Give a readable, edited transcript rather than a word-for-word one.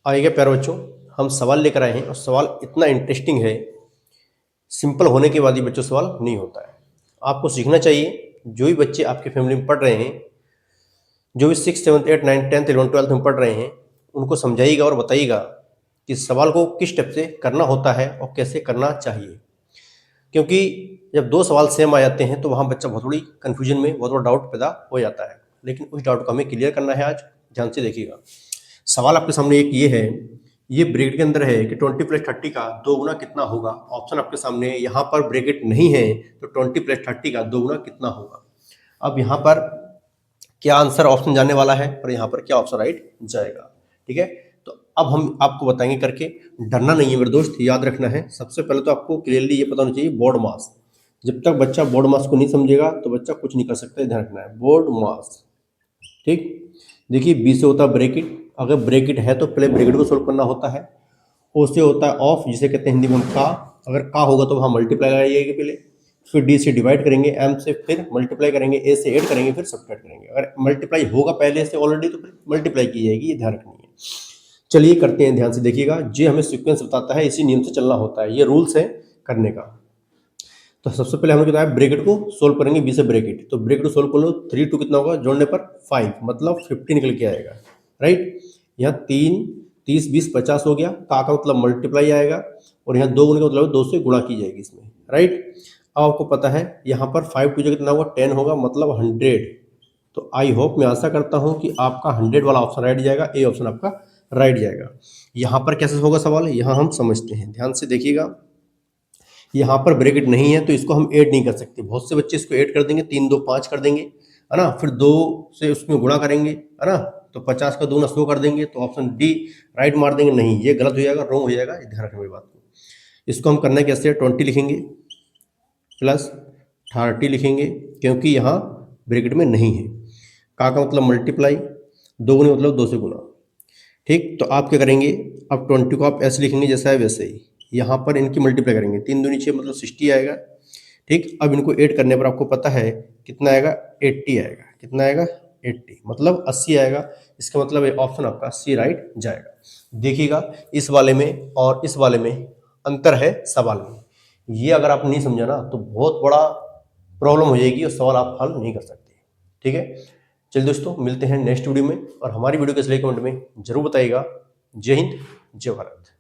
आइए प्यारे बच्चों, हम सवाल लेकर आए हैं और सवाल इतना इंटरेस्टिंग है, सिंपल होने के बाद ही बच्चों सवाल नहीं होता है। आपको सीखना चाहिए। जो भी बच्चे आपके फैमिली में पढ़ रहे हैं, जो भी 6, 7, 8, 9, 10, 11, 12 में पढ़ रहे हैं, उनको समझाइएगा और बताइएगा कि सवाल को किस स्टेप से करना होता है और कैसे करना चाहिए। क्योंकि जब दो सवाल सेम आ जाते हैं तो वहाँ बच्चा बहुत बड़ी कन्फ्यूजन में, बहुत बड़ा डाउट पैदा हो जाता है। लेकिन उस डाउट को हमें क्लियर करना है। आज ध्यान से देखिएगा। सवाल आपके सामने एक ये है, ये ब्रैकेट के अंदर है कि 20 + 30 का 2 गुना कितना होगा। ऑप्शन आपके सामने है, यहाँ पर ब्रैकेट नहीं है तो 20 + 30 का 2 गुना कितना होगा। अब यहाँ पर क्या आंसर ऑप्शन जाने वाला है और यहाँ पर क्या ऑप्शन राइट जाएगा। ठीक है, तो अब हम आपको बताएंगे करके। डरना नहीं है मेरे दोस्त, याद रखना है। सबसे पहले तो आपको क्लियरली ये पता होना चाहिए बोर्ड मास। जब तक बच्चा बोर्ड मास को नहीं समझेगा तो बच्चा कुछ नहीं कर सकता, ध्यान रखना है बोर्ड मास। ठीक, देखिए बी से होता है ब्रैकेट। अगर ब्रैकेट है तो पहले ब्रैकेट को सोल्व करना होता है। ओ से होता है ऑफ, जिसे कहते हैं हिंदी में हम का। अगर का होगा तो वहाँ मल्टीप्लाई लगाइएगा पहले, फिर डी से डिवाइड करेंगे, एम से फिर मल्टीप्लाई करेंगे, ए से ऐड करेंगे, फिर सब्ट्रैक्ट करेंगे। अगर मल्टीप्लाई होगा पहले से ऑलरेडी तो फिर मल्टीप्लाई की जाएगी, ये ध्यान रखनी है। चलिए करते हैं, ध्यान से देखिएगा। ये हमें सीक्वेंस बताता है, इसी नियम से चलना होता है, ये रूल्स है करने का। तो सबसे पहले हम लोग बताया ब्रैकेट को सोल्व करेंगे, बी से ब्रैकेट। तो ब्रैकेट को सोल्व कर लो, 3 2 कितना होगा, जोड़ने पर 5 मतलब 50 निकल के आएगा। राइट, यहाँ 3 30 20 50 हो गया। का मतलब मल्टीप्लाई आएगा और यहाँ 2 गुने का मतलब 2 से गुणा की जाएगी इसमें। राइट, अब आपको पता है यहाँ पर 5 2 कितना होगा, 10 होगा मतलब 100। तो आई होप, मैं आशा करता हूँ कि आपका 100 वाला ऑप्शन राइट जाएगा, ए ऑप्शन आपका राइट जाएगा। यहाँ पर कैसे होगा सवाल, यहाँ हम समझते हैं, ध्यान से देखिएगा। यहाँ पर ब्रैकेट नहीं है तो इसको हम ऐड नहीं कर सकते। बहुत से बच्चे इसको ऐड कर देंगे, 3 2 5 कर देंगे, है ना, फिर 2 से उसमें गुणा करेंगे, है ना, तो 50 का 2 100 कर देंगे, तो ऑप्शन डी राइट मार देंगे। नहीं, ये गलत हो जाएगा, रॉन्ग हो जाएगा, ध्यान रखना मेरी बात को। इसको हम करना कैसे, 20 लिखेंगे प्लस 30 लिखेंगे, क्योंकि यहाँ ब्रैकेट में नहीं है। का मतलब मल्टीप्लाई, 2 गुने मतलब 2 से गुना। ठीक, तो आप क्या करेंगे, अब 20 को आप ऐसे लिखेंगे जैसा है वैसे ही, यहाँ पर इनकी मल्टीप्लाई करेंगे, 3 दूनी 6 मतलब 60 आएगा। ठीक, अब इनको ऐड करने पर आपको पता है कितना आएगा, 80 आएगा। कितना आएगा, 80 मतलब 80 आएगा। इसका मतलब ये ऑप्शन आपका सी राइट जाएगा। देखिएगा, इस वाले में और इस वाले में अंतर है सवाल में। ये अगर आप नहीं समझा ना तो बहुत बड़ा प्रॉब्लम हो जाएगी और सवाल आप हल नहीं कर सकते। ठीक है, चलिए दोस्तों, मिलते हैं नेक्स्ट वीडियो में। और हमारी वीडियो कैसे लगी कमेंट में जरूर बताइएगा। जय हिंद, जय भारत।